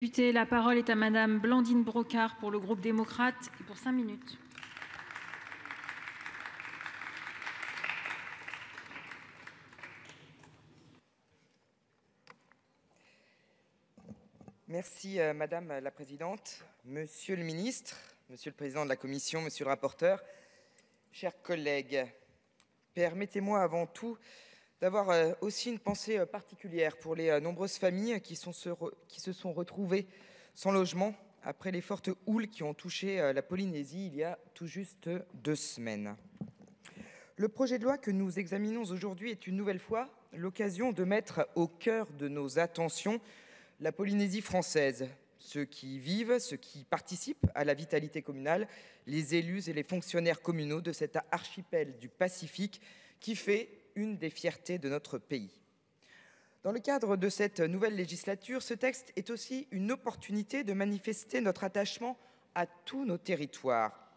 La parole est à Madame Blandine Brocard pour le groupe démocrate et pour 5 minutes. Merci Madame la Présidente, Monsieur le Ministre, Monsieur le Président de la Commission, Monsieur le rapporteur, chers collègues, permettez-moi avant tout d'avoir aussi une pensée particulière pour les nombreuses familles qui se sont retrouvées sans logement après les fortes houles qui ont touché la Polynésie il y a tout juste 2 semaines. Le projet de loi que nous examinons aujourd'hui est une nouvelle fois l'occasion de mettre au cœur de nos attentions la Polynésie française, ceux qui y vivent, ceux qui participent à la vitalité communale, les élus et les fonctionnaires communaux de cet archipel du Pacifique qui fait une des fiertés de notre pays. Dans le cadre de cette nouvelle législature, ce texte est aussi une opportunité de manifester notre attachement à tous nos territoires.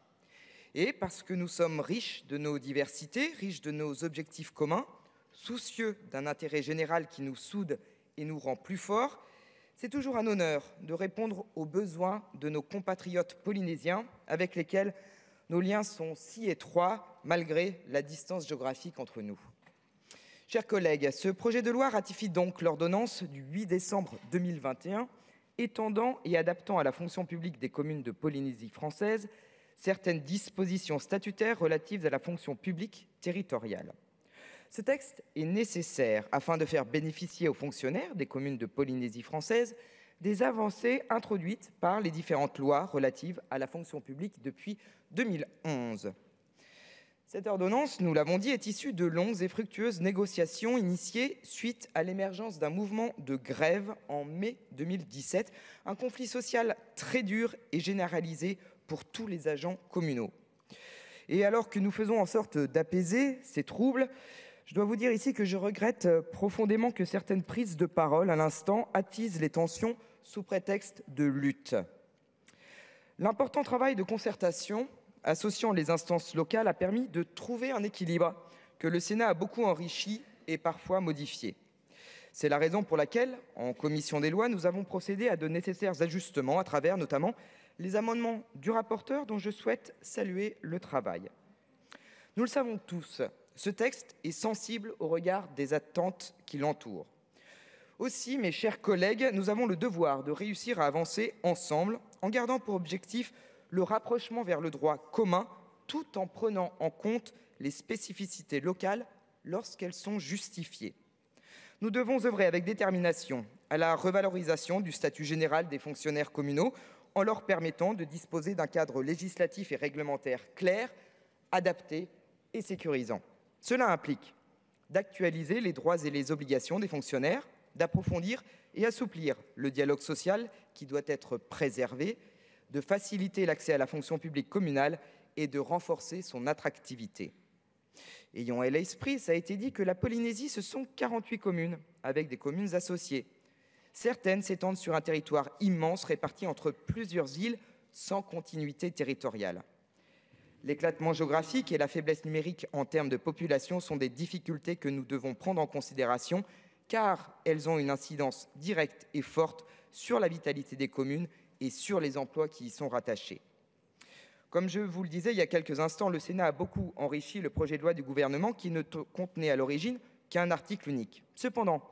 Et parce que nous sommes riches de nos diversités, riches de nos objectifs communs, soucieux d'un intérêt général qui nous soude et nous rend plus forts, c'est toujours un honneur de répondre aux besoins de nos compatriotes polynésiens avec lesquels nos liens sont si étroits malgré la distance géographique entre nous. Chers collègues, ce projet de loi ratifie donc l'ordonnance du 8 décembre 2021 étendant et adaptant à la fonction publique des communes de Polynésie française certaines dispositions statutaires relatives à la fonction publique territoriale. Ce texte est nécessaire afin de faire bénéficier aux fonctionnaires des communes de Polynésie française des avancées introduites par les différentes lois relatives à la fonction publique depuis 2011. Cette ordonnance, nous l'avons dit, est issue de longues et fructueuses négociations initiées suite à l'émergence d'un mouvement de grève en mai 2017, un conflit social très dur et généralisé pour tous les agents communaux. Et alors que nous faisons en sorte d'apaiser ces troubles, je dois vous dire ici que je regrette profondément que certaines prises de parole à l'instant attisent les tensions sous prétexte de lutte. L'important travail de concertation associant les instances locales a permis de trouver un équilibre que le Sénat a beaucoup enrichi et parfois modifié. C'est la raison pour laquelle, en commission des lois, nous avons procédé à de nécessaires ajustements à travers notamment les amendements du rapporteur dont je souhaite saluer le travail. Nous le savons tous, ce texte est sensible au regard des attentes qui l'entourent. Aussi, mes chers collègues, nous avons le devoir de réussir à avancer ensemble en gardant pour objectif le rapprochement vers le droit commun, tout en prenant en compte les spécificités locales lorsqu'elles sont justifiées. Nous devons œuvrer avec détermination à la revalorisation du statut général des fonctionnaires communaux en leur permettant de disposer d'un cadre législatif et réglementaire clair, adapté et sécurisant. Cela implique d'actualiser les droits et les obligations des fonctionnaires, d'approfondir et assouplir le dialogue social qui doit être préservé, de faciliter l'accès à la fonction publique communale et de renforcer son attractivité. Ayons à l'esprit, ça a été dit, que la Polynésie, ce sont 48 communes, avec des communes associées. Certaines s'étendent sur un territoire immense réparti entre plusieurs îles sans continuité territoriale. L'éclatement géographique et la faiblesse numérique en termes de population sont des difficultés que nous devons prendre en considération car elles ont une incidence directe et forte sur la vitalité des communes et sur les emplois qui y sont rattachés. Comme je vous le disais il y a quelques instants, le Sénat a beaucoup enrichi le projet de loi du gouvernement qui ne contenait à l'origine qu'un article unique. Cependant,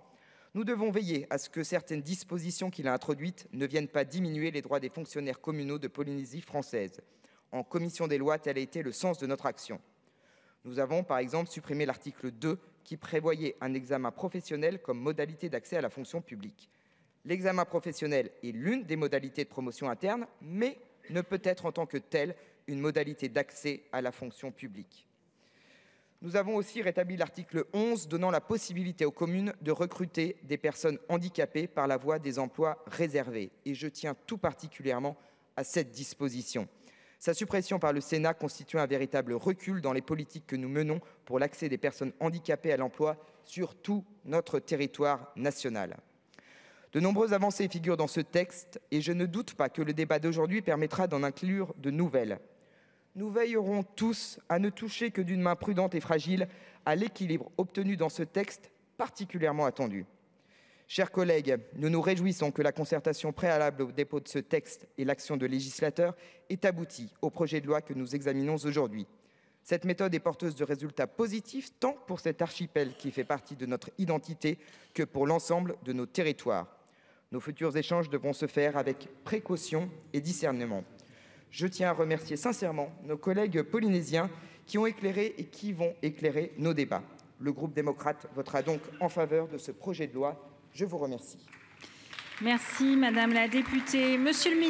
nous devons veiller à ce que certaines dispositions qu'il a introduites ne viennent pas diminuer les droits des fonctionnaires communaux de Polynésie française. En commission des lois, tel a été le sens de notre action. Nous avons par exemple supprimé l'article 2 qui prévoyait un examen professionnel comme modalité d'accès à la fonction publique. L'examen professionnel est l'une des modalités de promotion interne, mais ne peut être en tant que telle une modalité d'accès à la fonction publique. Nous avons aussi rétabli l'article 11 donnant la possibilité aux communes de recruter des personnes handicapées par la voie des emplois réservés. Et je tiens tout particulièrement à cette disposition. Sa suppression par le Sénat constitue un véritable recul dans les politiques que nous menons pour l'accès des personnes handicapées à l'emploi sur tout notre territoire national. De nombreuses avancées figurent dans ce texte et je ne doute pas que le débat d'aujourd'hui permettra d'en inclure de nouvelles. Nous veillerons tous à ne toucher que d'une main prudente et fragile à l'équilibre obtenu dans ce texte particulièrement attendu. Chers collègues, nous nous réjouissons que la concertation préalable au dépôt de ce texte et l'action de législateur ait abouti au projet de loi que nous examinons aujourd'hui. Cette méthode est porteuse de résultats positifs tant pour cet archipel qui fait partie de notre identité que pour l'ensemble de nos territoires. Nos futurs échanges devront se faire avec précaution et discernement. Je tiens à remercier sincèrement nos collègues polynésiens qui ont éclairé et qui vont éclairer nos débats. Le groupe démocrate votera donc en faveur de ce projet de loi. Je vous remercie. Merci, Madame la députée. Monsieur le ministre.